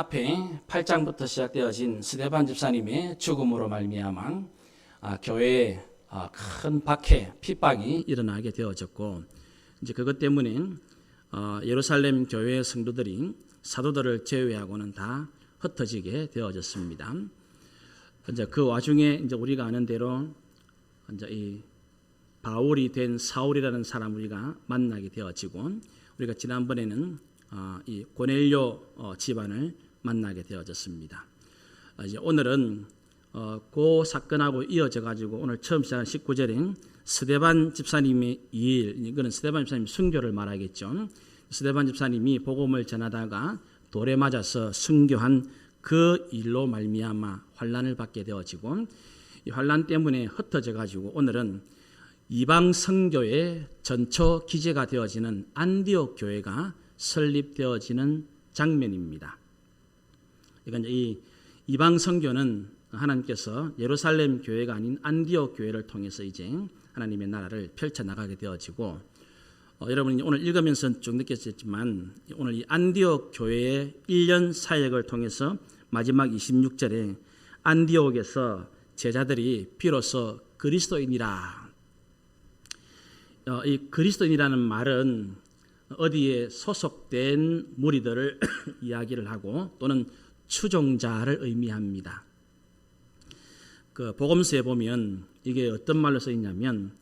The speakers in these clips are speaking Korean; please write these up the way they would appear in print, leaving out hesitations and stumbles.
앞에 8장부터 시작되어진 스데반 집사님의 죽음으로 말미암아 교회에 큰 박해, 핍박이 일어나게 되어졌고, 이제 그것 때문에 예루살렘 교회 성도들이 사도들을 제외하고는 다 흩어지게 되어졌습니다. 이제 그 와중에 이제 우리가 아는 대로 이제 이 바울이 된 사울이라는 사람 우리가 만나게 되어지고, 우리가 지난번에는 이 고넬료 집안을 만나게 되어졌습니다. 이제 오늘은 그 사건하고 이어져 가지고 오늘 처음 시작한 19절에 스데반 집사님의 일, 이거는 스데반 집사님 순교를 말하겠죠. 스데반 집사님이 복음을 전하다가 돌에 맞아서 순교한 그 일로 말미암아 환난을 받게 되어지고, 이 환난 때문에 흩어져 가지고 오늘은 이방 선교의 전초 기제가 되어지는 안디옥 교회가 설립되어지는 장면입니다. 그러니까 이 이방 선교는 하나님께서 예루살렘 교회가 아닌 안디옥 교회를 통해서 이제 하나님의 나라를 펼쳐 나가게 되어지고, 여러분이 오늘 읽으면서 쭉 느꼈겠지만 오늘 이 안디옥 교회의 1년 사역을 통해서 마지막 26절에 안디옥에서 제자들이 비로소 그리스도인이라. 이 그리스도인이라는 말은 어디에 소속된 무리들을 이야기를 하고 또는 추종자를 의미합니다. 그 복음서에 보면 이게 어떤 말로 써 있냐면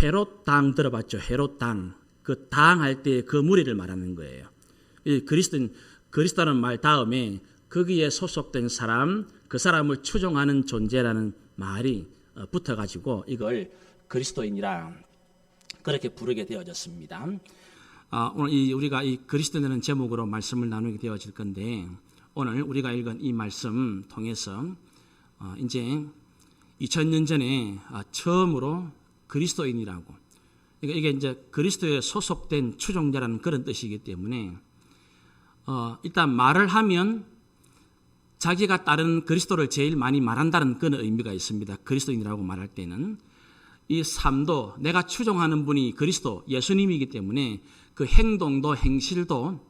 헤롯 당 들어봤죠? 헤롯 당. 그 당할 때 그 무리를 말하는 거예요. 이 그리스도라는 말 다음에 거기에 소속된 사람, 그 사람을 추종하는 존재라는 말이 붙어가지고 이걸 그리스도인이라 그렇게 부르게 되어졌습니다. 오늘 우리가 이 그리스도인이라는 제목으로 말씀을 나누게 되어질 건데, 오늘 우리가 읽은 이 말씀 통해서 이제 2000년 전에 처음으로 그리스도인이라고, 그러니까 이게 이제 그리스도에 소속된 추종자라는 그런 뜻이기 때문에 일단 말을 하면 자기가 따르는 그리스도를 제일 많이 말한다는 그런 의미가 있습니다. 그리스도인이라고 말할 때는 이 삶도 내가 추종하는 분이 그리스도 예수님이기 때문에 그 행동도 행실도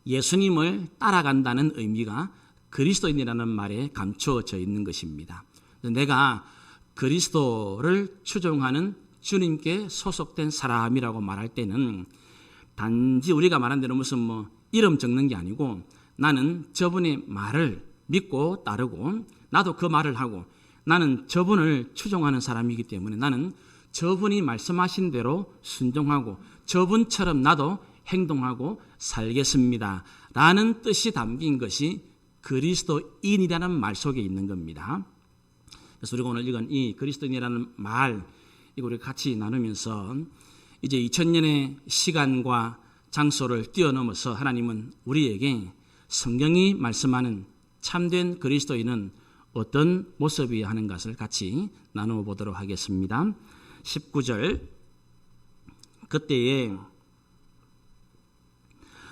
예수님을 따라간다는 의미가 그리스도인이라는 말에 감추어져 있는 것입니다. 내가 그리스도를 추종하는 주님께 소속된 사람이라고 말할 때는 단지 우리가 말한 대로 무슨 이름 적는 게 아니고, 나는 저분의 말을 믿고 따르고 나도 그 말을 하고 나는 저분을 추종하는 사람이기 때문에 나는 저분이 말씀하신 대로 순종하고 저분처럼 나도 행동하고 살겠습니다 라는 뜻이 담긴 것이 그리스도인이라는 말 속에 있는 겁니다. 그래서 우리가 오늘 읽은 이 그리스도인이라는 말, 이거 우리 같이 나누면서 이제 2000년의 시간과 장소를 뛰어넘어서 하나님은 우리에게 성경이 말씀하는 참된 그리스도인은 어떤 모습이어야 하는 것을 같이 나누어 보도록 하겠습니다. 19절, 그때에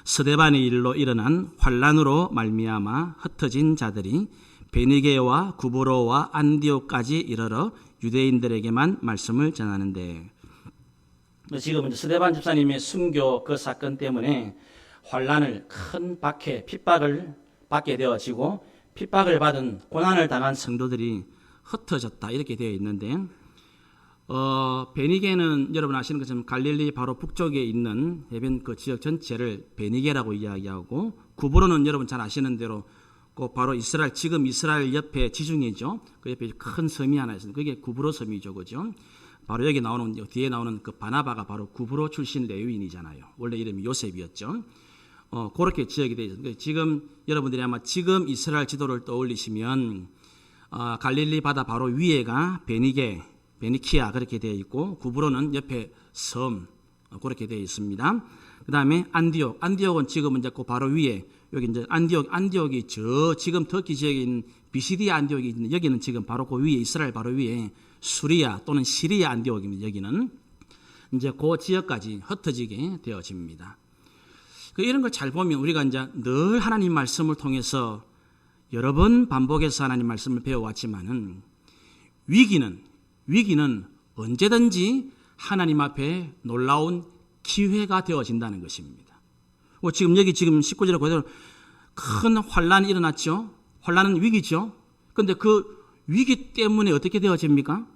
스데반의 일로 일어난 환난으로 말미암아 흩어진 자들이 베니게와 구브로와 안디옥까지 이르러 유대인들에게만 말씀을 전하는데, 지금 스데반 집사님의 순교 그 사건 때문에 환난을, 큰 박해, 핍박을 받게 되어지고 핍박을 받은, 고난을 당한 성도들이 흩어졌다 이렇게 되어 있는데, 베니게는 여러분 아시는 것처럼 갈릴리 바로 북쪽에 있는 해변 그 지역 전체를 베니게라고 이야기하고, 구브로는 여러분 잘 아시는 대로 그 바로 이스라엘, 지금 이스라엘 옆에 지중해죠. 그 옆에 큰 섬이 하나 있습니다. 그게 구브로 섬이죠, 그죠? 바로 여기 나오는, 뒤에 나오는 그 바나바가 바로 구브로 출신 레위인이잖아요. 원래 이름이 요셉이었죠. 그렇게 지역이 되어 있습니다. 지금 여러분들이 아마 지금 이스라엘 지도를 떠올리시면 갈릴리 바다 바로 위에가 베니게, 베니키아 그렇게 되어 있고, 구브로는 옆에 섬 그렇게 되어 있습니다. 그 다음에 안디옥은 지금은 이제 그 바로 위에, 여기 이제 안디옥이 저 지금 터키 지역에 있는 비시디아 안디옥이 있는, 여기는 지금 바로 그 위에, 이스라엘 바로 위에 수리아 또는 시리아 안디옥입니다. 여기는 이제 그 지역까지 흩어지게 되어집니다. 이런 걸 잘 보면 우리가 이제 늘 하나님 말씀을 통해서 여러 번 반복해서 하나님 말씀을 배워왔지만은 위기는 언제든지 하나님 앞에 놀라운 기회가 되어진다는 것입니다. 지금 여기 지금 19절에 그대로 큰 환란이 일어났죠. 환란은 위기죠. 그런데 그 위기 때문에 어떻게 되어집니까?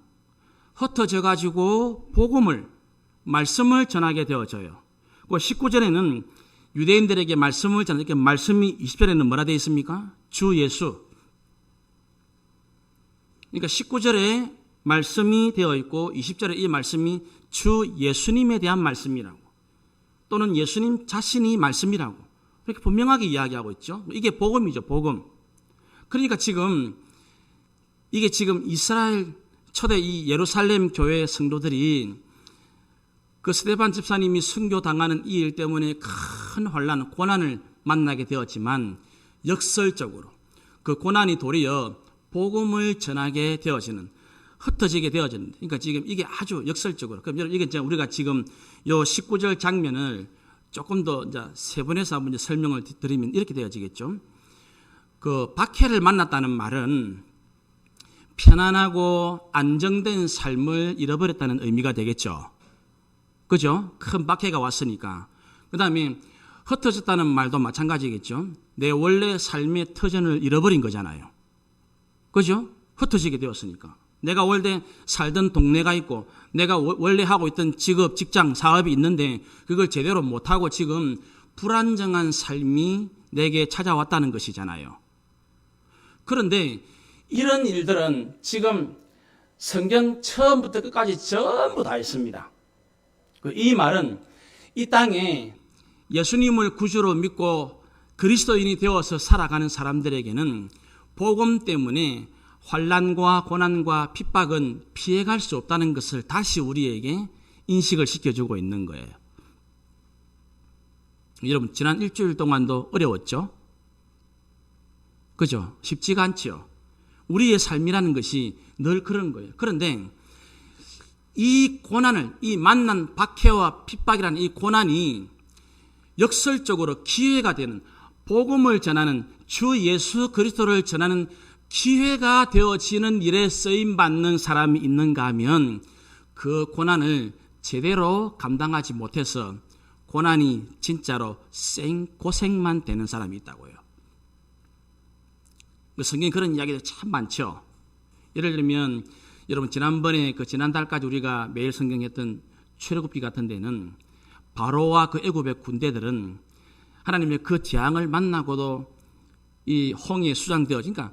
흩어져 가지고 복음을, 말씀을 전하게 되어져요. 19절에는 유대인들에게 말씀을 전하게, 말씀이 20절에는 뭐라 되어 있습니까? 주 예수. 그러니까 19절에 말씀이 되어 있고 20절에 이 말씀이 주 예수님에 대한 말씀이라고, 또는 예수님 자신이 말씀이라고 이렇게 분명하게 이야기하고 있죠. 이게 복음이죠, 복음. 그러니까 이게 지금 이스라엘 초대 이 예루살렘 교회 성도들이 그 스데반 집사님이 순교당하는 이 일 때문에 큰 환난, 고난을 만나게 되었지만 역설적으로 그 고난이 도리어 복음을 전하게 되어지는, 흩어지게 되어지는, 그러니까 지금 이게 아주 역설적으로, 그럼 여러분 이게 우리가 지금 요 19절 장면을 조금 더 이제 세분해서 한번 설명을 드리면 이렇게 되어지겠죠. 그 박해를 만났다는 말은 편안하고 안정된 삶을 잃어버렸다는 의미가 되겠죠. 그죠? 큰 박해가 왔으니까. 그 다음에 흩어졌다는 말도 마찬가지겠죠. 내 원래 삶의 터전을 잃어버린 거잖아요. 그죠? 흩어지게 되었으니까. 내가 원래 살던 동네가 있고 내가 원래 하고 있던 직업, 직장, 사업이 있는데 그걸 제대로 못하고 지금 불안정한 삶이 내게 찾아왔다는 것이잖아요. 그런데 이런 일들은 지금 성경 처음부터 끝까지 전부 다 있습니다. 이 말은 이 땅에 예수님을 구주로 믿고 그리스도인이 되어서 살아가는 사람들에게는 복음 때문에 환난과 고난과 핍박은 피해갈 수 없다는 것을 다시 우리에게 인식을 시켜주고 있는 거예요. 여러분, 지난 일주일 동안도 어려웠죠? 그죠? 쉽지가 않죠? 우리의 삶이라는 것이 늘 그런 거예요. 그런데 이 고난을, 이 만난 박해와 핍박이라는 이 고난이 역설적으로 기회가 되는, 복음을 전하는, 주 예수 그리스도를 전하는 기회가 되어지는 일에 쓰임받는 사람이 있는가 하면 그 고난을 제대로 감당하지 못해서 고난이 진짜로 생고생만 되는 사람이 있다고요. 성경에 그런 이야기들 참 많죠. 예를 들면 여러분, 지난번에 지난달까지 우리가 매일 성경했던 출애굽기 같은 데는 바로와 그 애굽의 군대들은 하나님의 그 재앙을 만나고도 이 홍해에 수장되어, 그러니까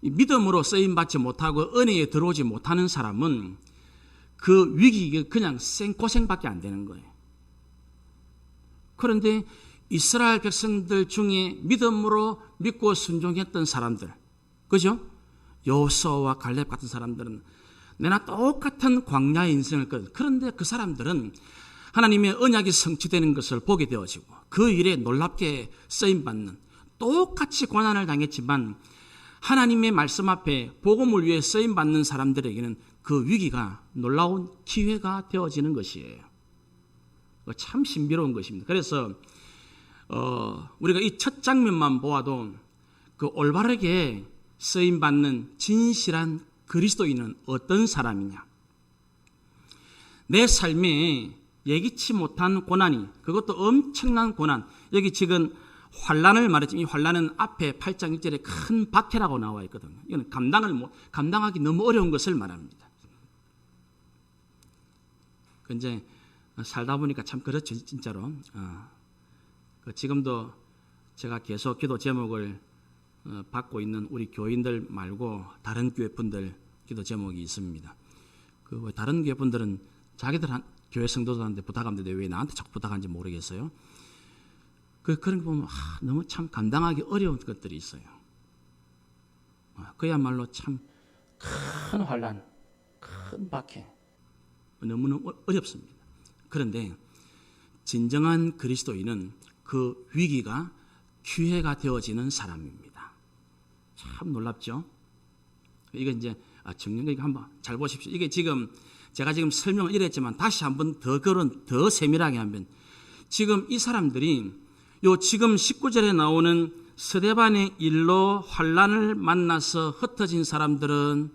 믿음으로 쓰임받지 못하고 은혜에 들어오지 못하는 사람은 그 위기가 그냥 생고생밖에 안 되는 거예요. 그런데 이스라엘 백성들 중에 믿음으로 믿고 순종했던 사람들, 그죠? 여호수아와 갈렙 같은 사람들은 내나 똑같은 광야의 인생을 끌, 그런데 그 사람들은 하나님의 언약이 성취되는 것을 보게 되어지고 그 일에 놀랍게 쓰임받는, 똑같이 고난을 당했지만 하나님의 말씀 앞에 복음을 위해 쓰임받는 사람들에게는 그 위기가 놀라운 기회가 되어지는 것이에요. 참 신비로운 것입니다. 그래서 우리가 이 첫 장면만 보아도 그 올바르게 쓰임받는 진실한 그리스도인은 어떤 사람이냐? 내 삶에 예기치 못한 고난이, 그것도 엄청난 고난, 여기 지금 환난을 말했지만 이 환난은 앞에 8장 1절에 큰 박해라고 나와 있거든요. 이건 감당하기 너무 어려운 것을 말합니다. 이제 살다 보니까 참 그렇죠, 진짜로. 지금도 제가 계속 기도 제목을 받고 있는 우리 교인들 말고 다른 교회 분들 기도 제목이 있습니다. 다른 교회 분들은 자기들 교회 성도들한테 부탁하는데 왜 나한테 자꾸 부탁하는지 모르겠어요. 그런 거 보면 너무 참 감당하기 어려운 것들이 있어요. 그야말로 참 큰 환난, 큰 박해, 너무너무 어렵습니다. 그런데 진정한 그리스도인은 그 위기가 기회가 되어지는 사람입니다. 참 놀랍죠? 이거 이제 정리가 한번 잘 보십시오. 이게 지금 제가 지금 설명을 이랬지만 다시 한번 더 세밀하게 하면 지금 이 사람들이 지금 19절에 나오는 스데반의 일로 환난을 만나서 흩어진 사람들은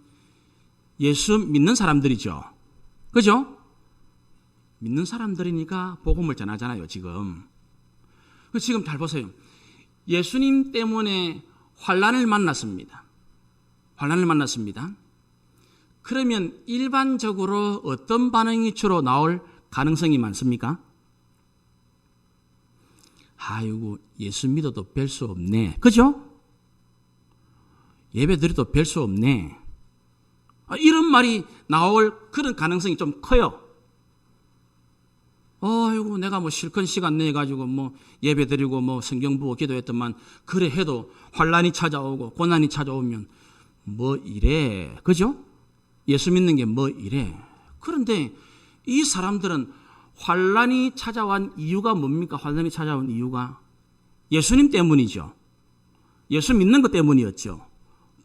예수 믿는 사람들이죠. 그죠? 믿는 사람들이니까 복음을 전하잖아요, 지금. 지금 잘 보세요. 예수님 때문에 환난을 만났습니다. 환난을 만났습니다. 그러면 일반적으로 어떤 반응이 주로 나올 가능성이 많습니까? 아이고, 예수 믿어도 별 수 없네. 그죠? 예배 드려도 별 수 없네. 이런 말이 나올 그런 가능성이 좀 커요. 아이고, 내가 실컷 시간 내가지고 예배 드리고 성경 보고 기도했더만, 그래 해도 환난이 찾아오고 고난이 찾아오면 이래. 그죠? 예수 믿는 게 이래. 그런데 이 사람들은 환난이 찾아온 이유가 뭡니까? 환난이 찾아온 이유가 예수님 때문이죠. 예수 믿는 것 때문이었죠.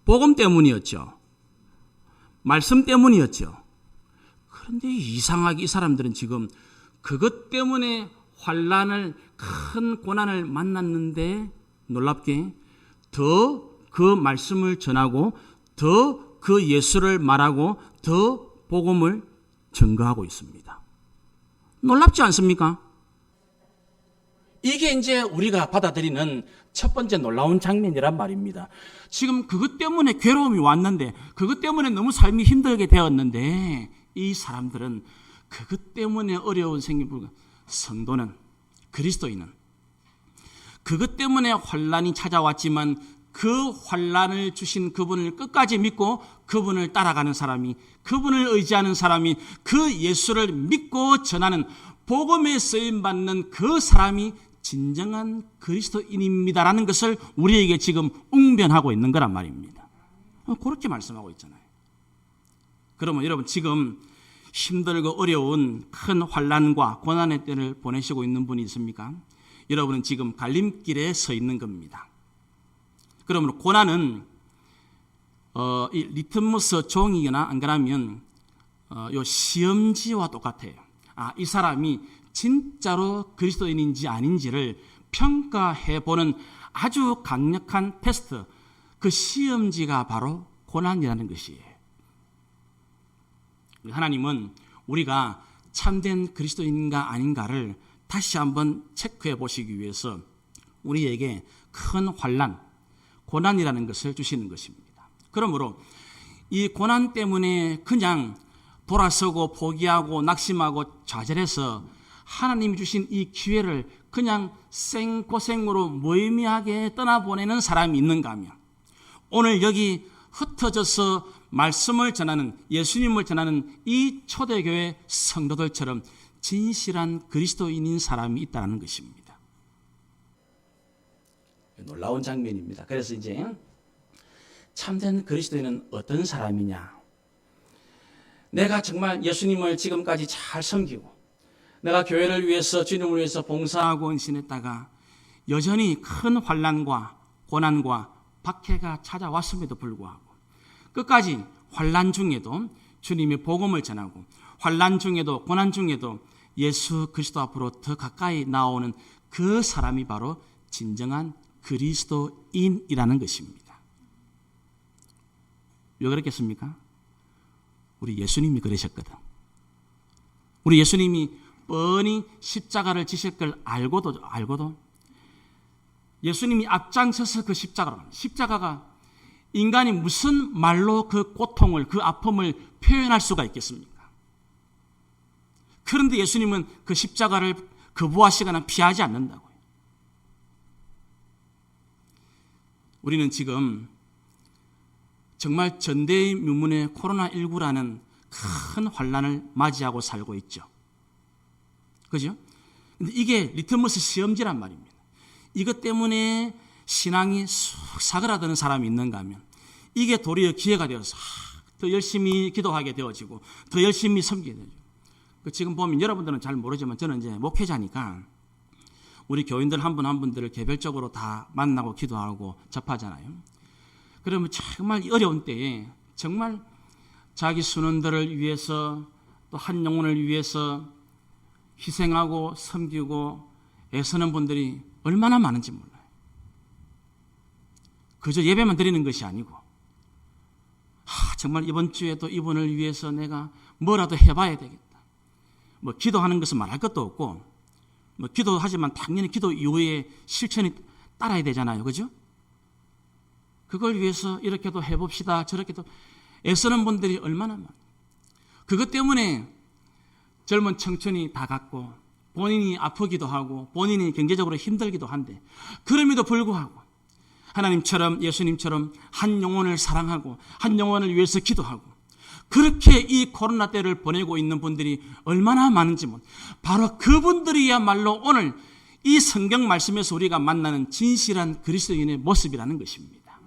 복음 때문이었죠. 말씀 때문이었죠. 그런데 이상하게 이 사람들은 지금 그것 때문에 환난을, 큰 고난을 만났는데 놀랍게 더 그 말씀을 전하고 더 그 예수를 말하고 더 복음을 증거하고 있습니다. 놀랍지 않습니까? 이게 이제 우리가 받아들이는 첫 번째 놀라운 장면이란 말입니다. 지금 그것 때문에 괴로움이 왔는데, 그것 때문에 너무 삶이 힘들게 되었는데, 이 사람들은 그것 때문에 어려운 생긴 성도는, 그리스도인은 그것 때문에 환난이 찾아왔지만 그 환난을 주신 그분을 끝까지 믿고 그분을 따라가는 사람이, 그분을 의지하는 사람이, 그 예수를 믿고 전하는 복음에 쓰임받는 그 사람이 진정한 그리스도인입니다라는 것을 우리에게 지금 웅변하고 있는 거란 말입니다. 그렇게 말씀하고 있잖아요. 그러면 여러분, 지금 힘들고 어려운 큰 환난과 고난의 때를 보내시고 있는 분이 있습니까? 여러분은 지금 갈림길에 서 있는 겁니다. 그러므로 고난은 이 리트머스 종이거나 안 그러면 요 시험지와 똑같아요. 이 사람이 진짜로 그리스도인인지 아닌지를 평가해 보는 아주 강력한 테스트, 그 시험지가 바로 고난이라는 것이에요. 하나님은 우리가 참된 그리스도인인가 아닌가를 다시 한번 체크해 보시기 위해서 우리에게 큰 환난, 고난이라는 것을 주시는 것입니다. 그러므로 이 고난 때문에 그냥 돌아서고 포기하고 낙심하고 좌절해서 하나님이 주신 이 기회를 그냥 생고생으로 무의미하게 떠나보내는 사람이 있는가 하면, 오늘 여기 흩어져서 말씀을 전하는, 예수님을 전하는 이 초대교회 성도들처럼 진실한 그리스도인인 사람이 있다는 것입니다. 놀라운 장면입니다. 그래서 이제 참된 그리스도인은 어떤 사람이냐? 내가 정말 예수님을 지금까지 잘 섬기고 내가 교회를 위해서, 주님을 위해서 봉사하고 헌신했다가 여전히 큰 환난과 고난과 박해가 찾아왔음에도 불구하고 끝까지 환난 중에도 주님의 복음을 전하고 환난 중에도 고난 중에도 예수 그리스도 앞으로 더 가까이 나오는 그 사람이 바로 진정한 그리스도인이라는 것입니다. 왜 그렇겠습니까? 우리 예수님이 그러셨거든. 우리 예수님이 뻔히 십자가를 지실 걸 알고도 예수님이 앞장서서 그 십자가가 인간이 무슨 말로 그 고통을, 그 아픔을 표현할 수가 있겠습니까? 그런데 예수님은 그 십자가를 거부하시거나 피하지 않는다고요. 우리는 지금 정말 전대미문의 코로나19라는 큰 환난을 맞이하고 살고 있죠. 그죠? 근데 이게 리트머스 시험지란 말입니다. 이것 때문에 신앙이 쑥 사그라드는 사람이 있는가 하면 이게 도리어 기회가 되어서 더 열심히 기도하게 되어지고 더 열심히 섬기게 되죠. 지금 보면 여러분들은 잘 모르지만 저는 이제 목회자니까 우리 교인들 한 분 한 분들을 개별적으로 다 만나고 기도하고 접하잖아요. 그러면 정말 어려운 때에 정말 자기 순원들을 위해서 또 한 영혼을 위해서 희생하고 섬기고 애쓰는 분들이 얼마나 많은지 몰라요. 그저 예배만 드리는 것이 아니고 정말 이번 주에도 이분을 위해서 내가 뭐라도 해봐야 되겠다. 기도하는 것은 말할 것도 없고 기도하지만 당연히 기도 이후에 실천이 따라야 되잖아요. 그죠? 그걸 위해서 이렇게도 해봅시다. 저렇게도 애쓰는 분들이 얼마나 많아요. 그것 때문에 젊은 청춘이 다 갔고 본인이 아프기도 하고 본인이 경제적으로 힘들기도 한데 그럼에도 불구하고 하나님처럼 예수님처럼 한 영혼을 사랑하고 한 영혼을 위해서 기도하고 그렇게 이 코로나 때를 보내고 있는 분들이 얼마나 많은지 바로 그분들이야말로 오늘 이 성경 말씀에서 우리가 만나는 진실한 그리스도인의 모습이라는 것입니다.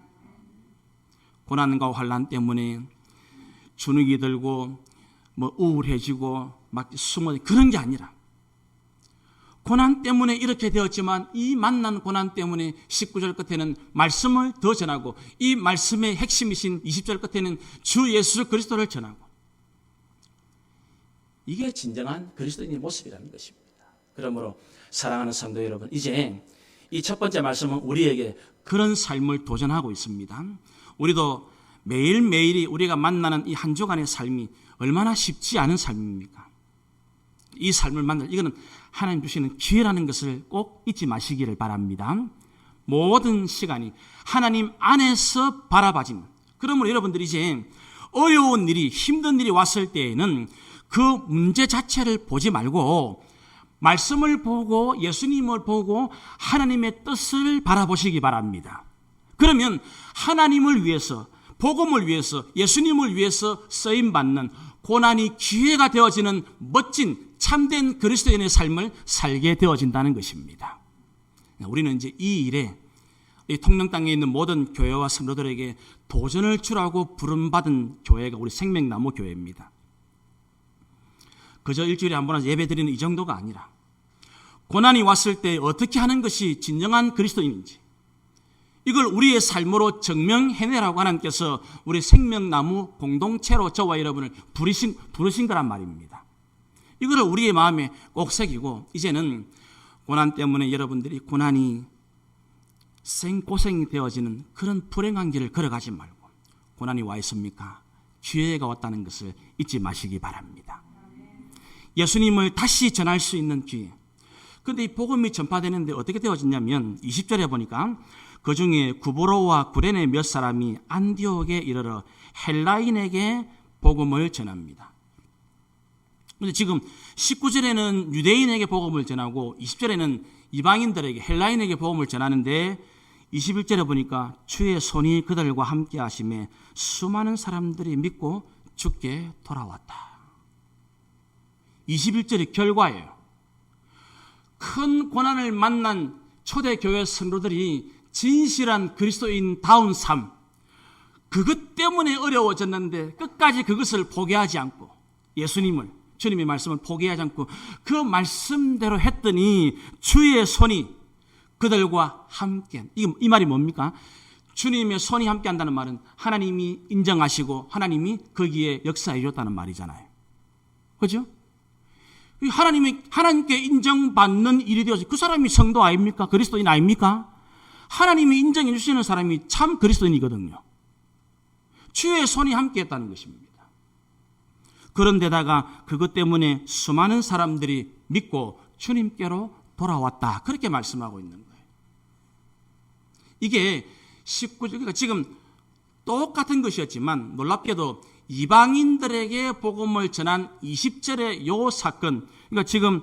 고난과 환난 때문에 주눅이 들고 우울해지고 막 숨어 그런 게 아니라 고난 때문에 이렇게 되었지만 이 만난 고난 때문에 19절 끝에는 말씀을 더 전하고 이 말씀의 핵심이신 20절 끝에는 주 예수 그리스도를 전하고 이게 진정한 그리스도인의 모습이라는 것입니다. 그러므로 사랑하는 성도 여러분, 이제 이 첫 번째 말씀은 우리에게 그런 삶을 도전하고 있습니다. 우리도 매일매일이 우리가 만나는 이 한 주간의 삶이 얼마나 쉽지 않은 삶입니까? 이 삶을 만날 이거는 하나님 주시는 기회라는 것을 꼭 잊지 마시기를 바랍니다. 모든 시간이 하나님 안에서 바라봐지는, 그러므로 여러분들이 이제 어려운 일이 힘든 일이 왔을 때에는 그 문제 자체를 보지 말고 말씀을 보고 예수님을 보고 하나님의 뜻을 바라보시기 바랍니다. 그러면 하나님을 위해서 복음을 위해서 예수님을 위해서 쓰임받는 고난이 기회가 되어지는 멋진 참된 그리스도인의 삶을 살게 되어진다는 것입니다. 우리는 이제 이 일에 이 통영 땅에 있는 모든 교회와 성도들에게 도전을 주라고 부름받은 교회가 우리 생명나무 교회입니다. 그저 일주일에 한 번 예배 드리는 이 정도가 아니라 고난이 왔을 때 어떻게 하는 것이 진정한 그리스도인인지 이걸 우리의 삶으로 증명해내라고 하나님께서 우리 생명나무 공동체로 저와 여러분을 부르신 거란 말입니다. 이거를 우리의 마음에 꼭 새기고 이제는 고난 때문에 여러분들이 고난이 생고생이 되어지는 그런 불행한 길을 걸어가지 말고 고난이 와 있습니까? 기회가 왔다는 것을 잊지 마시기 바랍니다. 예수님을 다시 전할 수 있는 기회. 그런데 이 복음이 전파되는데 어떻게 되어지냐면 20절에 보니까 그 중에 구브로와 구레네 몇 사람이 안디옥에 이르러 헬라인에게 복음을 전합니다. 그런데 지금 19절에는 유대인에게 복음을 전하고 20절에는 이방인들에게 헬라인에게 복음을 전하는데 21절에 보니까 주의 손이 그들과 함께 하심에 수많은 사람들이 믿고 주께 돌아왔다. 21절이 결과예요. 큰 고난을 만난 초대교회 성도들이 진실한 그리스도인다운 삶, 그것 때문에 어려워졌는데 끝까지 그것을 포기하지 않고 예수님을, 주님의 말씀을 포기하지 않고 그 말씀대로 했더니 주의 손이 그들과 함께, 이 말이 뭡니까? 주님의 손이 함께 한다는 말은 하나님이 인정하시고 하나님이 거기에 역사해 줬다는 말이잖아요. 그죠? 하나님께 인정받는 일이 되어서 그 사람이 성도 아닙니까? 그리스도인 아닙니까? 하나님이 인정해 주시는 사람이 참 그리스도인이거든요. 주의 손이 함께 했다는 것입니다. 그런데다가 그것 때문에 수많은 사람들이 믿고 주님께로 돌아왔다. 그렇게 말씀하고 있는 거예요. 이게 19절, 그러니까 지금 똑같은 것이었지만 놀랍게도 이방인들에게 복음을 전한 20절의 요 사건, 그러니까 지금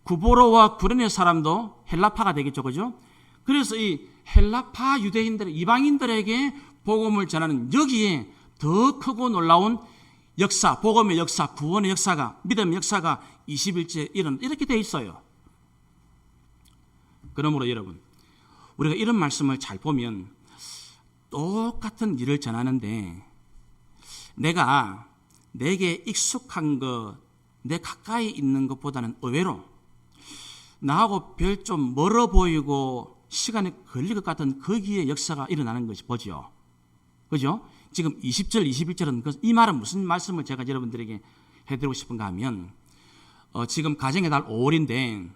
구보로와 구레네 사람도 헬라파가 되겠죠, 그죠? 그래서 이 헬라파 유대인들, 이방인들에게 복음을 전하는 여기에 더 크고 놀라운 역사, 복음의 역사, 구원의 역사가, 믿음의 역사가 21절에 이렇게 돼 있어요. 그러므로 여러분, 우리가 이런 말씀을 잘 보면 똑같은 일을 전하는데 내게 익숙한 것, 내 가까이 있는 것보다는 의외로 나하고 별 좀 멀어 보이고 시간이 걸릴 것 같은 거기에 역사가 일어나는 것이 보죠. 그죠? 지금 20절, 21절은 이 말은 무슨 말씀을 제가 여러분들에게 해드리고 싶은가 하면 지금 가정의 달 5월인데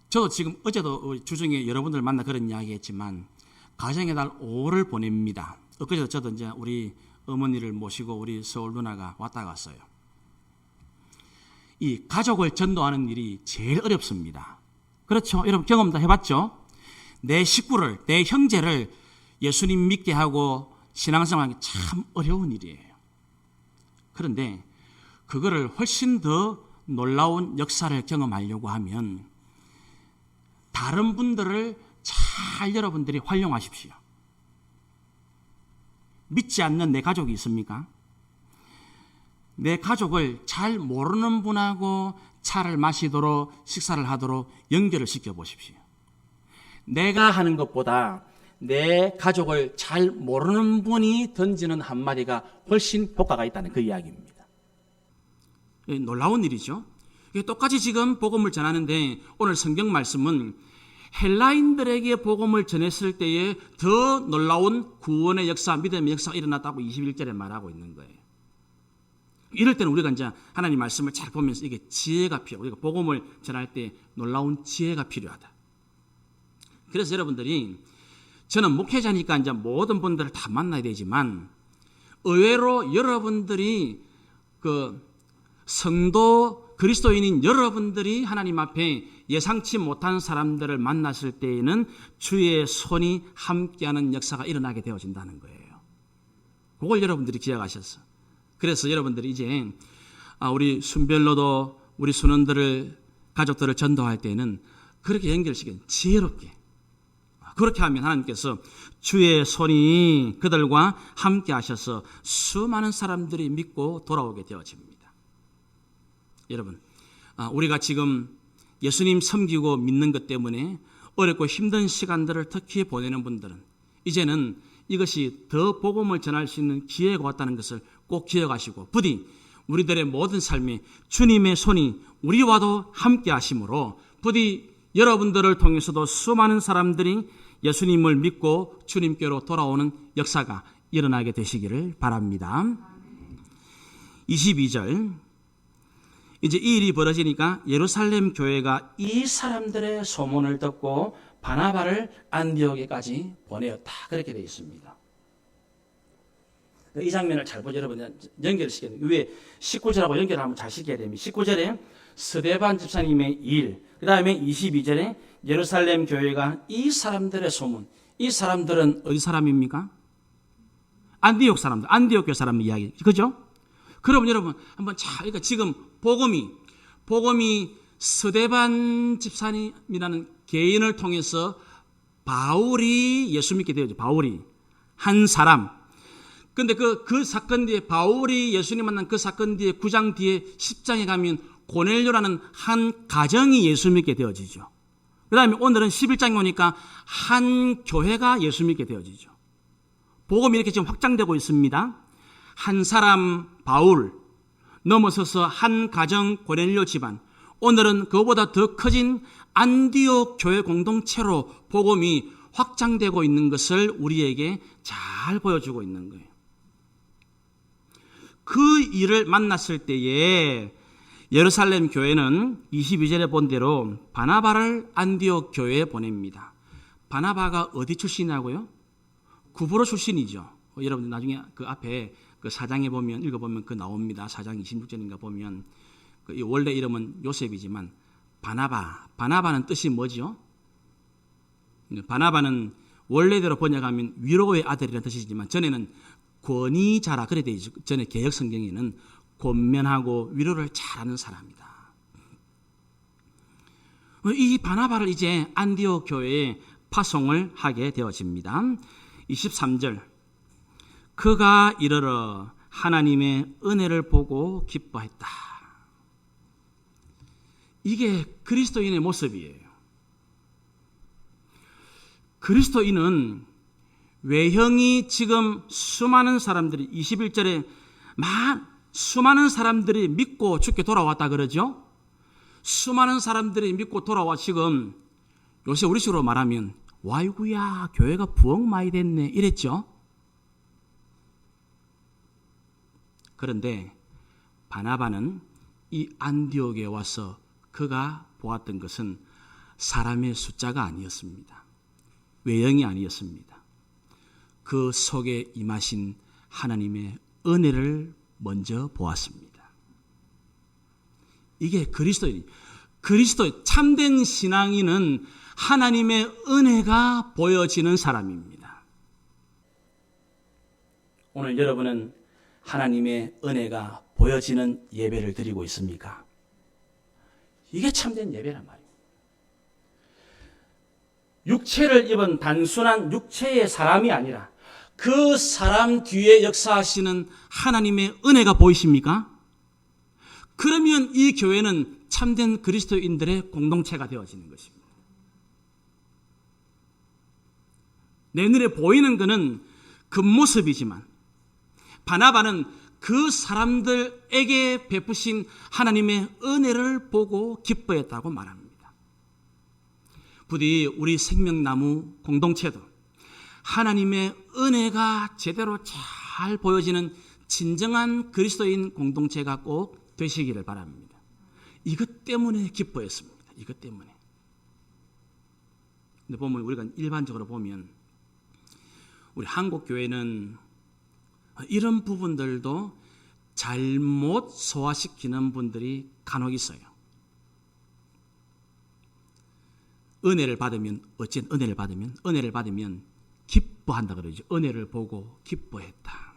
저도 지금 어제도 주중에 여러분들 만나 그런 이야기 했지만 가정의 달 5월을 보냅니다. 엊그제도 저도 이제 우리 어머니를 모시고 우리 서울 누나가 왔다 갔어요. 이 가족을 전도하는 일이 제일 어렵습니다. 그렇죠? 여러분 경험 다 해봤죠? 내 식구를, 내 형제를 예수님 믿게 하고 신앙생활하기 참 어려운 일이에요. 그런데 그거를 훨씬 더 놀라운 역사를 경험하려고 하면 다른 분들을 잘 여러분들이 활용하십시오. 믿지 않는 내 가족이 있습니까? 내 가족을 잘 모르는 분하고 차를 마시도록 식사를 하도록 연결을 시켜보십시오. 내가 하는 것보다 내 가족을 잘 모르는 분이 던지는 한마디가 훨씬 효과가 있다는 그 이야기입니다. 놀라운 일이죠. 똑같이 지금 복음을 전하는데 오늘 성경 말씀은 헬라인들에게 복음을 전했을 때에 더 놀라운 구원의 역사, 믿음의 역사가 일어났다고 21절에 말하고 있는 거예요. 이럴 때는 우리가 이제 하나님 말씀을 잘 보면서 이게 지혜가 필요하고 우리가 복음을 전할 때 놀라운 지혜가 필요하다. 그래서 여러분들이 저는 목회자니까 이제 모든 분들을 다 만나야 되지만 의외로 여러분들이 그 성도 그리스도인인 여러분들이 하나님 앞에 예상치 못한 사람들을 만났을 때에는 주의 손이 함께하는 역사가 일어나게 되어진다는 거예요. 그걸 여러분들이 기억하셨어. 그래서 여러분들이 이제 우리 순별로도 우리 순원들을 가족들을 전도할 때는 그렇게 연결시키는 지혜롭게 그렇게 하면 하나님께서 주의 손이 그들과 함께 하셔서 수많은 사람들이 믿고 돌아오게 되어집니다. 여러분, 우리가 지금 예수님 섬기고 믿는 것 때문에 어렵고 힘든 시간들을 특히 보내는 분들은 이제는 이것이 더 복음을 전할 수 있는 기회가 왔다는 것을 꼭 기억하시고 부디 우리들의 모든 삶에 주님의 손이 우리와도 함께 하심으로 부디 여러분들을 통해서도 수많은 사람들이 예수님을 믿고 주님께로 돌아오는 역사가 일어나게 되시기를 바랍니다. 22절 이제 이 일이 벌어지니까 예루살렘 교회가 이 사람들의 소문을 듣고 바나바를 안디옥에까지 보내었다. 그렇게 되어 있습니다. 이 장면을 잘 보죠. 여러분 연결시키는 위에 19절하고 연결하면 잘 시켜야 됩니다. 19절에 스데반 집사님의 일, 그 다음에 22절에 예루살렘 교회가 이 사람들의 소문. 이 사람들은 어디 사람입니까? 안디옥 사람들, 안디옥 교회 사람 이야기, 그죠? 그럼 여러분 한번 그러니까 지금 복음이 스데반 집사님이라는 개인을 통해서 바울이 예수 믿게 되었죠. 바울이 한 사람. 근데 그 사건 뒤에 바울이 예수님 만난 그 사건 뒤에 9장 뒤에 10장에 가면 고넬료라는 한 가정이 예수 믿게 되어지죠. 그 다음에 오늘은 11장에 오니까 한 교회가 예수 믿게 되어지죠. 복음이 이렇게 지금 확장되고 있습니다. 한 사람 바울 넘어서서 한 가정 고넬료 집안, 오늘은 그보다 더 커진 안디옥 교회 공동체로 복음이 확장되고 있는 것을 우리에게 잘 보여주고 있는 거예요. 그 일을 만났을 때에 예루살렘 교회는 22절에 본 대로 바나바를 안디옥 교회에 보냅니다. 바나바가 어디 출신이냐고요? 구브로 출신이죠. 여러분들 나중에 그 앞에 그 4장에 보면 읽어보면 그 나옵니다. 4장 26절인가 보면 그 원래 이름은 요셉이지만 바나바는 뜻이 뭐죠? 바나바는 원래대로 번역하면 위로의 아들이라는 뜻이지만 전에는 권위자라 그래 되어 있죠. 전에 개역 성경에는 권면하고 위로를 잘하는 사람이다. 이 바나바를 이제 안디옥 교회에 파송을 하게 되어집니다. 23절 그가 이르러 하나님의 은혜를 보고 기뻐했다. 이게 그리스도인의 모습이에요. 그리스도인은 외형이 지금 수많은 사람들이 21절에 수많은 사람들이 믿고 죽게 돌아왔다 그러죠. 수많은 사람들이 믿고 돌아와 지금 요새 우리식으로 말하면 와이구야 교회가 부흥 많이 됐네 이랬죠. 그런데 바나바는 이 안디옥에 와서 그가 보았던 것은 사람의 숫자가 아니었습니다. 외형이 아니었습니다. 그 속에 임하신 하나님의 은혜를 먼저 보았습니다. 이게 그리스도인. 그리스도 참된 신앙인은 하나님의 은혜가 보여지는 사람입니다. 오늘 여러분은 하나님의 은혜가 보여지는 예배를 드리고 있습니까? 이게 참된 예배란 말이에요. 육체를 입은 단순한 육체의 사람이 아니라 그 사람 뒤에 역사하시는 하나님의 은혜가 보이십니까? 그러면 이 교회는 참된 그리스도인들의 공동체가 되어지는 것입니다. 내 눈에 보이는 것은 겉모습이지만 바나바는 그 사람들에게 베푸신 하나님의 은혜를 보고 기뻐했다고 말합니다. 부디 우리 생명나무 공동체도 하나님의 은혜가 제대로 잘 보여지는 진정한 그리스도인 공동체가 꼭 되시기를 바랍니다. 이것 때문에 기뻐했습니다. 이것 때문에. 근데 보면 우리가 일반적으로 보면 우리 한국 교회는 이런 부분들도 잘못 소화시키는 분들이 간혹 있어요. 은혜를 받으면 은혜를 받으면 기뻐한다 그러죠. 은혜를 보고 기뻐했다.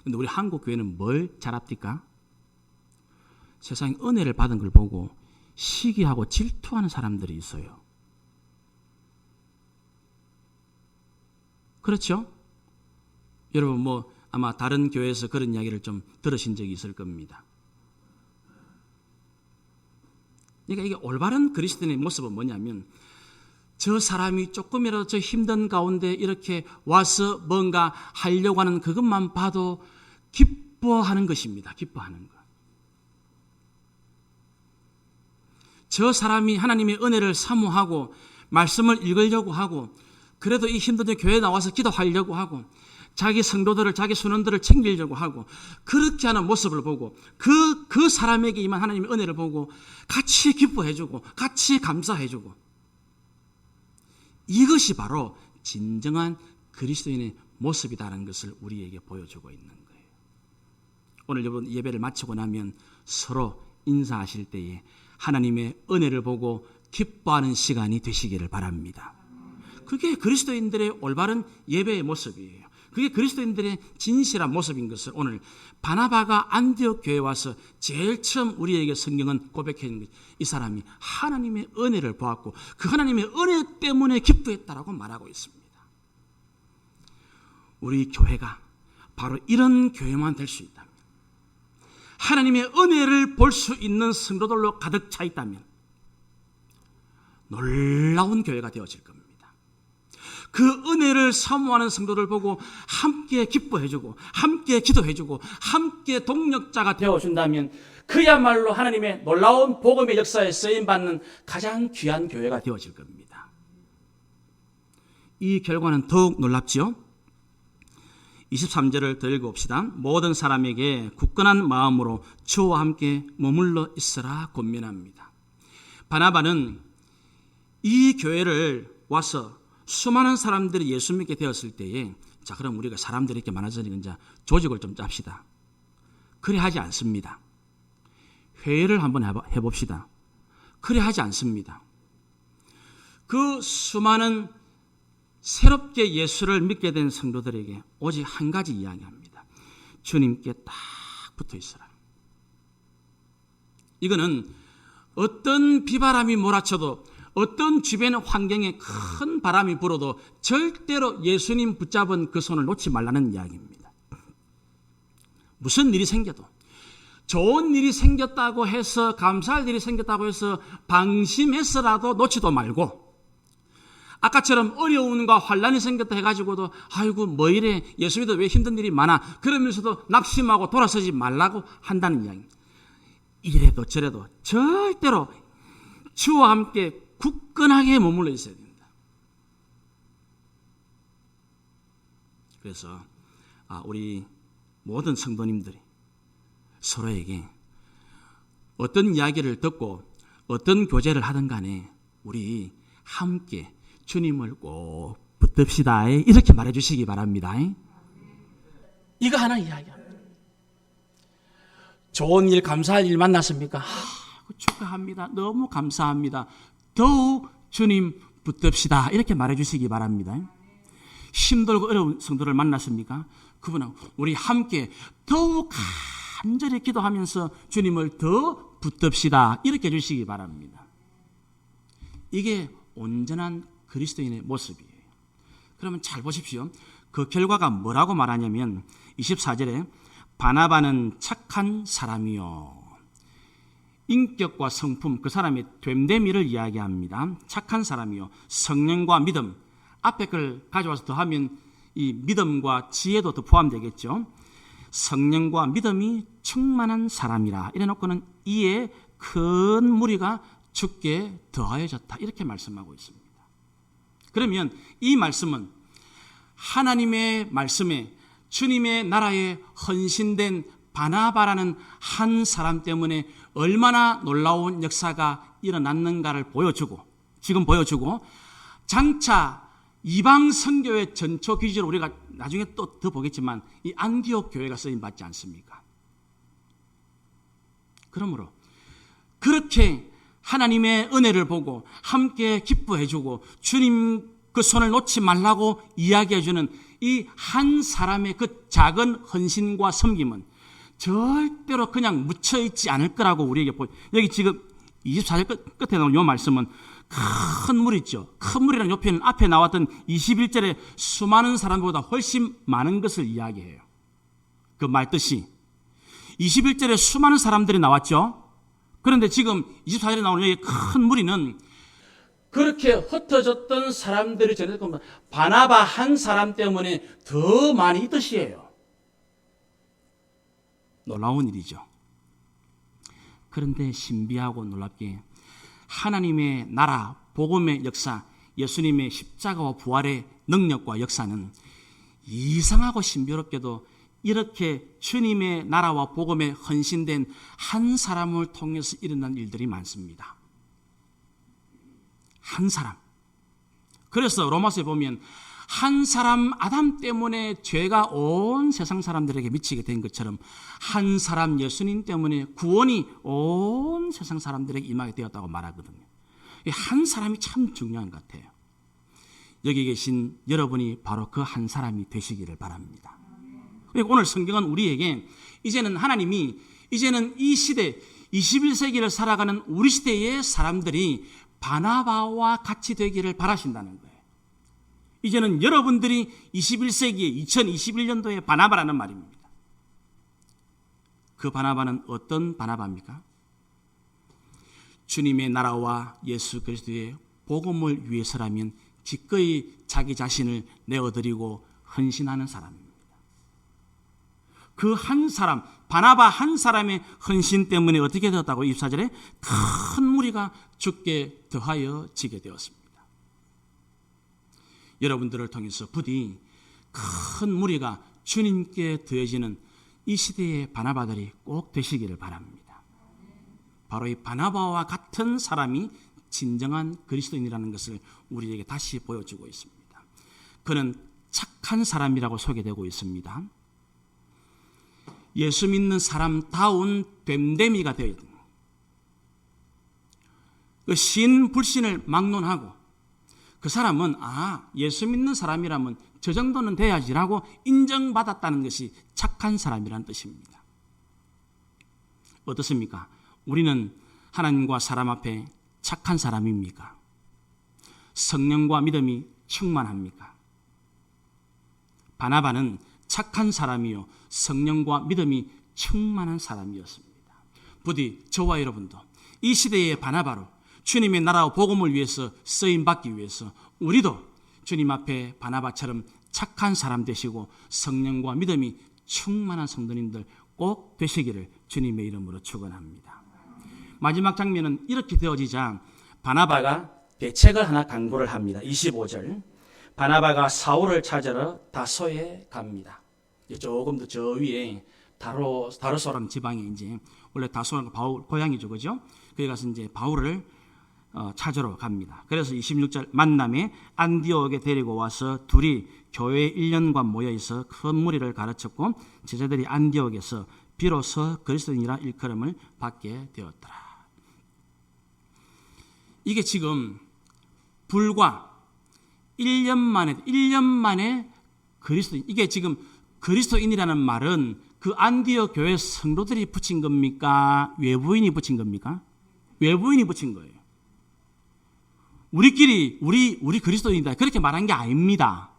근데 우리 한국 교회는 뭘 잘합니까? 세상에 은혜를 받은 걸 보고 시기하고 질투하는 사람들이 있어요. 그렇죠? 여러분 아마 다른 교회에서 그런 이야기를 좀 들으신 적이 있을 겁니다. 그러니까 이게 올바른 그리스도인의 모습은 뭐냐면 저 사람이 조금이라도 저 힘든 가운데 이렇게 와서 뭔가 하려고 하는 그것만 봐도 기뻐하는 것입니다. 기뻐하는 것. 저 사람이 하나님의 은혜를 사모하고 말씀을 읽으려고 하고 그래도 이 힘든 교회에 나와서 기도하려고 하고 자기 성도들을 자기 순원들을 챙기려고 하고 그렇게 하는 모습을 보고 그 사람에게 임한 하나님의 은혜를 보고 같이 기뻐해주고 같이 감사해주고 이것이 바로 진정한 그리스도인의 모습이다라는 것을 우리에게 보여주고 있는 거예요. 오늘 여러분 예배를 마치고 나면 서로 인사하실 때에 하나님의 은혜를 보고 기뻐하는 시간이 되시기를 바랍니다. 그게 그리스도인들의 올바른 예배의 모습이에요. 그게 그리스도인들의 진실한 모습인 것을 오늘 바나바가 안디옥 교회에 와서 제일 처음 우리에게 성경은 고백해 주는 거예요. 이 사람이 하나님의 은혜를 보았고 그 하나님의 은혜 때문에 기뻐했다라고 말하고 있습니다. 우리 교회가 바로 이런 교회만 될 수 있다면, 하나님의 은혜를 볼 수 있는 성도들로 가득 차 있다면 놀라운 교회가 되어질 겁니다. 그 은혜를 사모하는 성도들 보고 함께 기뻐해주고 함께 기도해주고 함께 동력자가 되어준다면 그야말로 하나님의 놀라운 복음의 역사에 쓰임받는 가장 귀한 교회가 되어질 겁니다. 이 결과는 더욱 놀랍지요? 23절을 더 읽어봅시다. 모든 사람에게 굳건한 마음으로 주와 함께 머물러 있으라 권면합니다. 바나바는 이 교회를 와서 수많은 사람들이 예수 믿게 되었을 때에 자 그럼 우리가 사람들이 이렇게 많아지니까 조직을 좀 짭시다. 그래 하지 않습니다. 회의를 한번 해봅시다. 그래 하지 않습니다. 그 수많은 새롭게 예수를 믿게 된 성도들에게 오직 한 가지 이야기합니다. 주님께 딱 붙어 있어라. 이거는 어떤 비바람이 몰아쳐도 어떤 주변 환경에 큰 바람이 불어도 절대로 예수님 붙잡은 그 손을 놓지 말라는 이야기입니다. 무슨 일이 생겨도 좋은 일이 생겼다고 해서 감사할 일이 생겼다고 해서 방심해서라도 놓지도 말고 아까처럼 어려움과 환난이 생겼다 해가지고도 아이고 뭐 이래 예수 믿어 왜 힘든 일이 많아 그러면서도 낙심하고 돌아서지 말라고 한다는 이야기입니다. 이래도 저래도 절대로 주와 함께 굳건하게 머물러 있어야 됩니다. 그래서 우리 모든 성도님들이 서로에게 어떤 이야기를 듣고 어떤 교제를 하든 간에 우리 함께 주님을 꼭 붙듭시다 이렇게 말해주시기 바랍니다. 이거 하나 이야기합니다. 좋은 일 감사할 일 만났습니까? 축하합니다. 너무 감사합니다. 더욱 주님 붙듭시다. 이렇게 말해주시기 바랍니다. 힘들고 어려운 성도를 만났습니까? 그분하고 우리 함께 더욱 간절히 기도하면서 주님을 더 붙듭시다. 이렇게 해주시기 바랍니다. 이게 온전한 그리스도인의 모습이에요. 그러면 잘 보십시오. 그 결과가 뭐라고 말하냐면 24절에 바나바는 착한 사람이요. 인격과 성품, 그 사람의 됨됨이를 이야기합니다. 착한 사람이요. 성령과 믿음. 앞에 걸 가져와서 더하면 이 믿음과 지혜도 더 포함되겠죠. 성령과 믿음이 충만한 사람이라. 이래놓고는 이에 큰 무리가 주께 더하여졌다. 이렇게 말씀하고 있습니다. 그러면 이 말씀은 하나님의 말씀에 주님의 나라에 헌신된 바나바라는 한 사람 때문에 얼마나 놀라운 역사가 일어났는가를 보여주고, 지금 보여주고, 장차 이방 선교의 전초 기지로 우리가 나중에 또 더 보겠지만 이 안디옥 교회가 쓰임 받지 않습니까? 그러므로 그렇게 하나님의 은혜를 보고 함께 기뻐해주고 주님 그 손을 놓지 말라고 이야기해주는 이 한 사람의 그 작은 헌신과 섬김은 절대로 그냥 묻혀있지 않을 거라고 우리에게 여기 지금 24절 끝에 나온 이 말씀은 큰 무리죠. 큰 무리라는 옆에는 앞에 나왔던 21절에 수많은 사람보다 훨씬 많은 것을 이야기해요. 그 말뜻이 21절에 수많은 사람들이 나왔죠. 그런데 지금 24절에 나오는 여기 큰 무리는 그렇게 흩어졌던 사람들이 전해졌고 바나바 한 사람 때문에 더 많이 이 뜻이에요. 놀라운 일이죠. 그런데 신비하고 놀랍게 하나님의 나라, 복음의 역사, 예수님의 십자가와 부활의 능력과 역사는 이상하고 신비롭게도 이렇게 주님의 나라와 복음에 헌신된 한 사람을 통해서 일어난 일들이 많습니다. 한 사람. 그래서 로마서에 보면 한 사람 아담 때문에 죄가 온 세상 사람들에게 미치게 된 것처럼 한 사람 예수님 때문에 구원이 온 세상 사람들에게 임하게 되었다고 말하거든요. 한 사람이 참 중요한 것 같아요. 여기 계신 여러분이 바로 그 한 사람이 되시기를 바랍니다. 오늘 성경은 우리에게 이제는 하나님이 이제는 이 시대 21세기를 살아가는 우리 시대의 사람들이 바나바와 같이 되기를 바라신다는 거예요. 이제는 여러분들이 21세기에 2021년도에 바나바라는 말입니다. 그 바나바는 어떤 바나바입니까? 주님의 나라와 예수 그리스도의 복음을 위해서라면 기꺼이 자기 자신을 내어드리고 헌신하는 사람입니다. 그 한 사람, 바나바 한 사람의 헌신 때문에 어떻게 되었다고 24절에 큰 무리가 주께 더하여지게 되었습니다. 여러분들을 통해서 부디 큰 무리가 주님께 더해지는 이 시대의 바나바들이 꼭 되시기를 바랍니다. 바로 이 바나바와 같은 사람이 진정한 그리스도인이라는 것을 우리에게 다시 보여주고 있습니다. 그는 착한 사람이라고 소개되고 있습니다. 예수 믿는 사람다운 됨됨이가 되어야 됩니다. 그 신 불신을 막론하고 그 사람은 예수 믿는 사람이라면 저 정도는 돼야지라고 인정받았다는 것이 착한 사람이라는 뜻입니다. 어떻습니까? 우리는 하나님과 사람 앞에 착한 사람입니까? 성령과 믿음이 충만합니까? 바나바는 착한 사람이요 성령과 믿음이 충만한 사람이었습니다. 부디 저와 여러분도 이 시대의 바나바로 주님의 나라와 복음을 위해서 쓰임받기 위해서 우리도 주님 앞에 바나바처럼 착한 사람 되시고 성령과 믿음이 충만한 성도님들 꼭 되시기를 주님의 이름으로 축원합니다. 마지막 장면은 이렇게 되어지자 바나바가 대책을 하나 강구를 합니다. 25절 바나바가 사울을 찾으러 다소에 갑니다. 조금 더 저 위에 다르소라는 지방에 이제 원래 다소는 바울 고향이죠, 그죠? 거기 가서 이제 바울을 찾으러 갑니다. 그래서 26절 만남에 안디옥에 데리고 와서 둘이 교회 1년간 모여있어 큰 무리를 가르쳤고 제자들이 안디옥에서 비로소 그리스도인이라 일컬음을 받게 되었더라. 이게 지금 불과 1년 만에 그리스도인, 이게 지금 그리스도인이라는 말은 그 안디옥 교회 성도들이 붙인 겁니까? 외부인이 붙인 겁니까? 외부인이 붙인 거예요. 우리 그리스도인이다 그렇게 말한 게 아닙니다.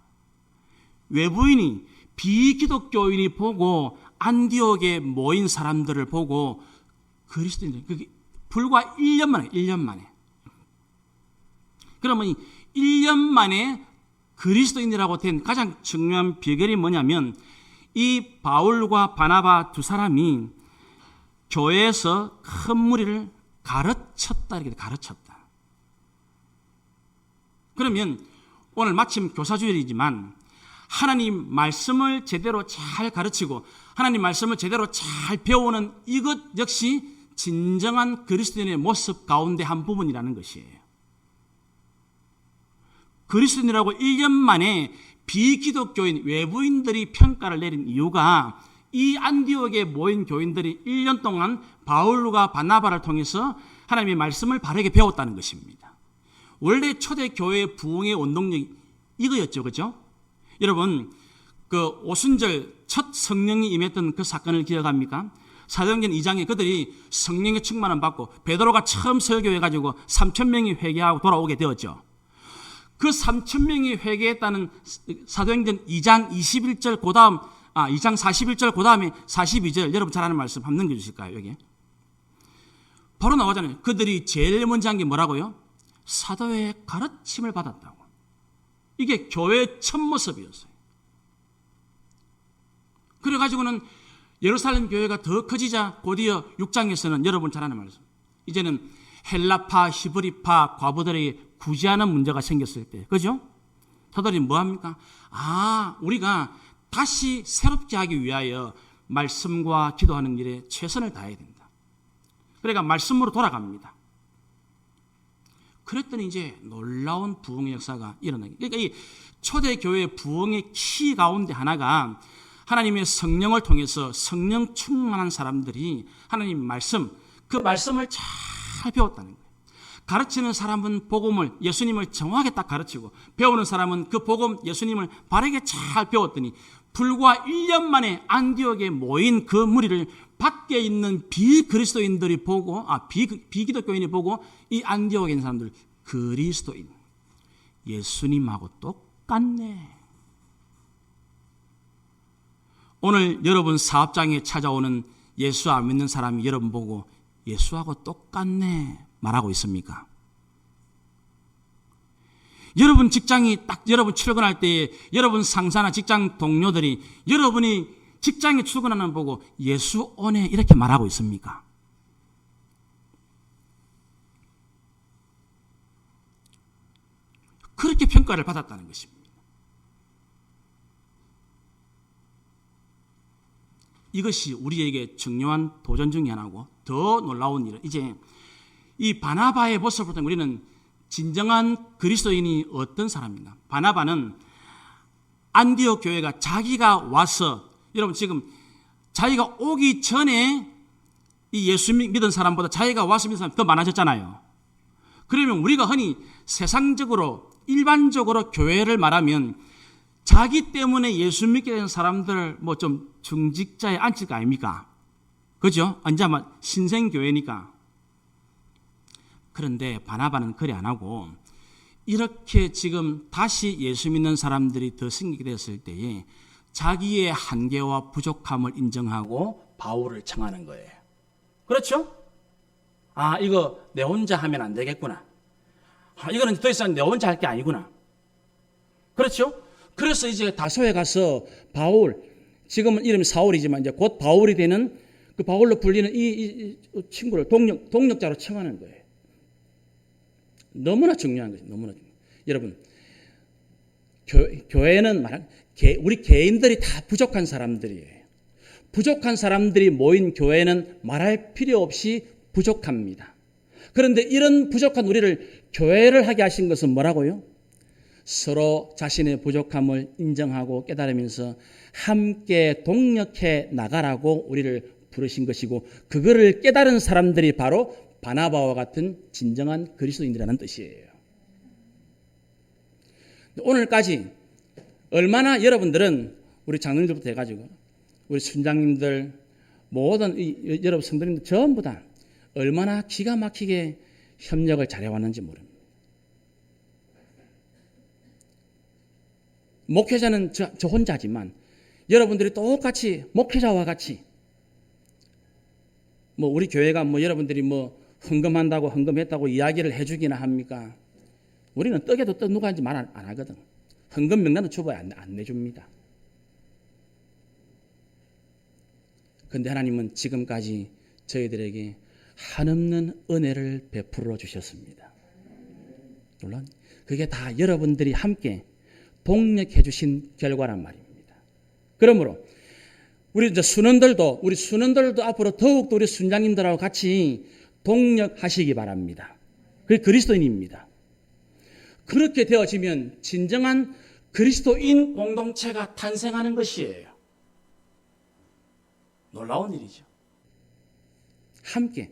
외부인이, 비기독교인이 보고 안디옥에 모인 사람들을 보고 그리스도인, 그게 불과 1년 만에. 그러면 1년 만에 그리스도인이라고 된 가장 중요한 비결이 뭐냐면 이 바울과 바나바 두 사람이 교회에서 큰 무리를 가르쳤다. 이렇게 가르쳤다. 그러면 오늘 마침 교사주일이지만 하나님 말씀을 제대로 잘 가르치고 하나님 말씀을 제대로 잘 배우는 이것 역시 진정한 그리스도인의 모습 가운데 한 부분이라는 것이에요. 그리스도인이라고 1년 만에 비기독교인 외부인들이 평가를 내린 이유가 이 안디옥에 모인 교인들이 1년 동안 바울과 바나바를 통해서 하나님의 말씀을 바르게 배웠다는 것입니다. 원래 초대교회의 부흥의 원동력이 이거였죠. 그죠? 여러분, 그 오순절 첫 성령이 임했던 그 사건을 기억합니까? 사도행전 2장에 그들이 성령의 충만을 받고 베드로가 처음 설교해가지고 3,000명이 회개하고 돌아오게 되었죠. 그 3,000명이 회개했다는 사도행전 2장 21절 그 다음 2장 41절 그 다음에 42절 여러분 잘 아는 말씀 한번 넘겨주실까요? 여기 바로 나오잖아요. 그들이 제일 먼저 한 게 뭐라고요? 사도의 가르침을 받았다고. 이게 교회의 첫 모습이었어요. 그래가지고는 예루살렘 교회가 더 커지자 곧이어 6장에서는 여러분 잘 아는 말씀, 이제는 헬라파, 히브리파 과부들에게 구제하는 문제가 생겼을 때, 그죠? 사도들이 뭐 합니까? 우리가 다시 새롭게 하기 위하여 말씀과 기도하는 일에 최선을 다해야 된다. 그러니까 말씀으로 돌아갑니다. 그랬더니 이제 놀라운 부흥의 역사가 일어나게. 그러니까 이 초대교회 부흥의 키 가운데 하나가 하나님의 성령을 통해서 성령 충만한 사람들이 하나님 말씀, 그 말씀을 잘 배웠다는 거예요. 가르치는 사람은 복음을, 예수님을 정확하게 딱 가르치고 배우는 사람은 그 복음, 예수님을 바르게 잘 배웠더니 불과 1년 만에 안디옥에 모인 그 무리를 밖에 있는 비그리스도인들이 보고, 비기독교인이 보고 이 안디옥에 있는 사람들, 그리스도인, 예수님하고 똑같네. 오늘 여러분 사업장에 찾아오는 예수 안 믿는 사람이 여러분 보고 예수하고 똑같네 말하고 있습니까? 여러분 직장이 딱 여러분 출근할 때에 여러분 상사나 직장 동료들이 여러분이 직장에 출근하는 걸 보고 예수 오네 이렇게 말하고 있습니까? 그렇게 평가를 받았다는 것입니다. 이것이 우리에게 중요한 도전 중에 하나고 더 놀라운 일은 이제 이 바나바의 모습을 통해 우리는 진정한 그리스도인이 어떤 사람인가. 바나바는 안디옥 교회가 자기가 와서, 여러분 지금 자기가 오기 전에 이 예수 믿은 사람보다 자기가 와서 믿은 사람이 더 많아졌잖아요. 그러면 우리가 흔히 세상적으로 일반적으로 교회를 말하면 자기 때문에 예수 믿게 된 사람들을 뭐 좀 중직자에 앉힐 거 아닙니까? 그죠? 언제 아마 신생교회니까. 그런데 바나바는 그리 안 하고 이렇게 지금 다시 예수 믿는 사람들이 더 생기게 됐을 때에 자기의 한계와 부족함을 인정하고 바울을 청하는 거예요. 그렇죠? 이거 내 혼자 하면 안 되겠구나. 이거는 더 이상 내 혼자 할 게 아니구나. 그렇죠? 그래서 이제 다소에 가서 바울, 지금은 이름이 사울이지만 이제 곧 바울이 되는 그 바울로 불리는 이 친구를 동력자로 청하는 거예요. 너무나 중요한 거죠. 너무나 중요해요. 여러분, 교회는 우리 개인들이 다 부족한 사람들이에요. 부족한 사람들이 모인 교회는 말할 필요 없이 부족합니다. 그런데 이런 부족한 우리를 교회를 하게 하신 것은 뭐라고요? 서로 자신의 부족함을 인정하고 깨달으면서 함께 동력해 나가라고 우리를 부르신 것이고, 그거를 깨달은 사람들이 바로 바나바와 같은 진정한 그리스도인이라는 뜻이에요. 오늘까지 얼마나 여러분들은 우리 장로님들부터 해가지고 우리 순장님들 모든 여러분 성도님들 전부 다 얼마나 기가 막히게 협력을 잘해왔는지 모릅니다. 목회자는 저 혼자지만 여러분들이 똑같이 목회자와 같이 뭐 우리 교회가 뭐 여러분들이 뭐 헌금한다고 헌금했다고 이야기를 해주기나 합니까? 우리는 떡에도 떡 누가 하는지 말 안 하거든. 헌금 명단도 주보에 안 내줍니다. 그런데 하나님은 지금까지 저희들에게 한없는 은혜를 베풀어 주셨습니다. 물론 그게 다 여러분들이 함께 동력해 주신 결과란 말입니다. 그러므로 우리 순원들도 앞으로 더욱더 우리 순장님들하고 같이 동력하시기 바랍니다. 그게 그리스도인입니다. 그렇게 되어지면 진정한 그리스도인 공동체가 탄생하는 것이에요. 놀라운 일이죠. 함께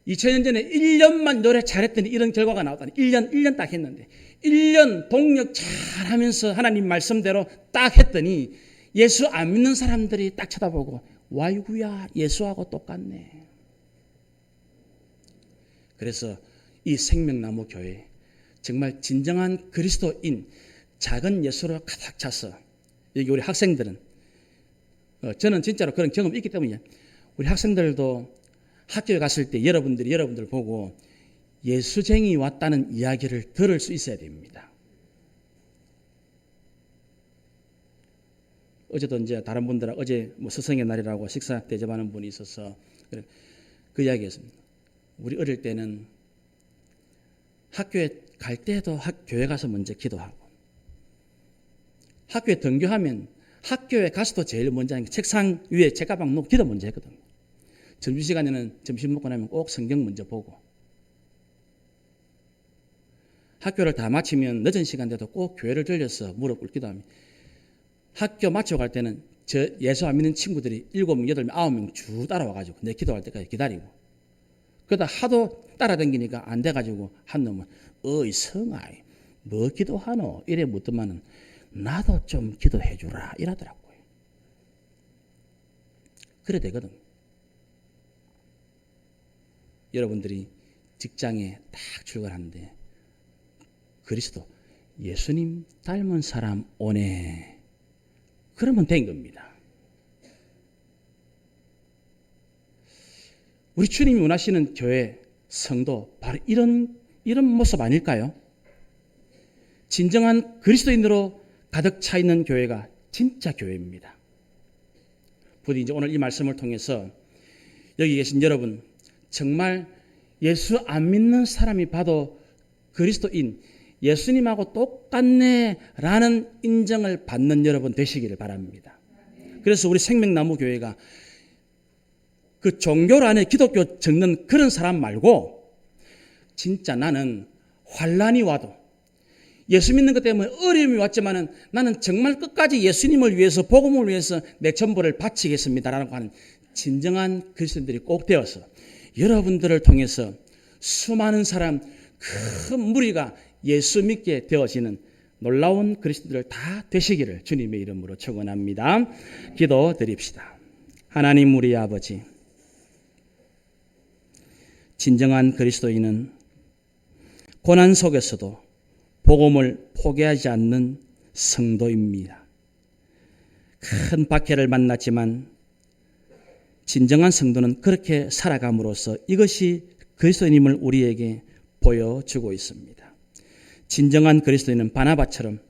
2000년 전에 1년만 노래 잘했더니 이런 결과가 나왔다니 1년 딱 했는데 1년 동력 잘하면서 하나님 말씀대로 딱 했더니 예수 안 믿는 사람들이 딱 쳐다보고 와이구야 예수하고 똑같네. 그래서 이 생명나무 교회 정말 진정한 그리스도인 작은 예수로 가득 차서 여기 우리 학생들은 저는 진짜로 그런 경험이 있기 때문에 우리 학생들도 학교에 갔을 때 여러분들 보고 예수쟁이 왔다는 이야기를 들을 수 있어야 됩니다. 어제도 이제 다른 분들 어제 뭐 스승의 날이라고 식사 대접하는 분이 있어서 그 이야기했습니다. 우리 어릴 때는 학교에 갈 때도 교회 가서 먼저 기도하고 학교에 등교하면 학교에 가서도 제일 먼저 하는 게 책상 위에 책가방 놓고 기도 먼저 했거든요. 점심시간에는 점심 먹고 나면 꼭 성경 먼저 보고 학교를 다 마치면 늦은 시간대도 꼭 교회를 들려서 무릎 꿇기도 합니다. 학교 마치고 갈 때는 저 예수 안 믿는 친구들이 7명, 8명, 9명 쭉 따라와가지고 내 기도할 때까지 기다리고 그러다 하도 따라다니니까 안 돼가지고 한 놈은 어이 성아이 뭐 기도하노? 이래 묻더만은 나도 좀 기도해 주라 이러더라고요. 그래 되거든. 여러분들이 직장에 딱 출근하는데 그리스도 예수님 닮은 사람 오네. 그러면 된 겁니다. 우리 주님이 원하시는 교회, 성도 바로 이런 모습 아닐까요? 진정한 그리스도인으로 가득 차 있는 교회가 진짜 교회입니다. 부디 이제 오늘 이 말씀을 통해서 여기 계신 여러분 정말 예수 안 믿는 사람이 봐도 그리스도인 예수님하고 똑같네 라는 인정을 받는 여러분 되시기를 바랍니다. 그래서 우리 생명나무 교회가 그 종교 안에 기독교 적는 그런 사람 말고 진짜 나는 환란이 와도 예수 믿는 것 때문에 어려움이 왔지만은 나는 정말 끝까지 예수님을 위해서 복음을 위해서 내 전부를 바치겠습니다라고 하는 진정한 그리스도인들이 꼭 되어서 여러분들을 통해서 수많은 사람 큰 무리가 예수 믿게 되어지는 놀라운 그리스도인들 다 되시기를 주님의 이름으로 축원합니다. 기도드립시다. 하나님 우리 아버지, 진정한 그리스도인은 고난 속에서도 복음을 포기하지 않는 성도입니다. 큰 박해를 만났지만 진정한 성도는 그렇게 살아감으로써 이것이 그리스도인임을 우리에게 보여주고 있습니다. 진정한 그리스도인은 바나바처럼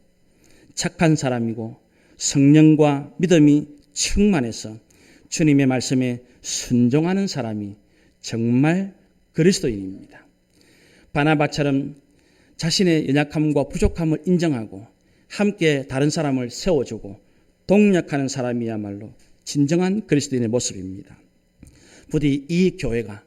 착한 사람이고 성령과 믿음이 충만해서 주님의 말씀에 순종하는 사람이 정말 그리스도인입니다. 바나바처럼 자신의 연약함과 부족함을 인정하고 함께 다른 사람을 세워주고 동력하는 사람이야말로 진정한 그리스도인의 모습입니다. 부디 이 교회가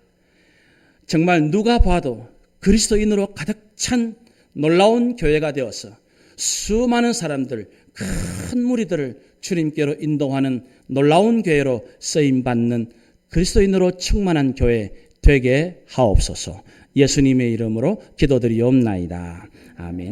정말 누가 봐도 그리스도인으로 가득 찬 놀라운 교회가 되어서 수많은 사람들, 큰 무리들을 주님께로 인도하는 놀라운 교회로 쓰임받는 그리스도인으로 충만한 교회 되게 하옵소서. 예수님의 이름으로 기도드리옵나이다. 아멘.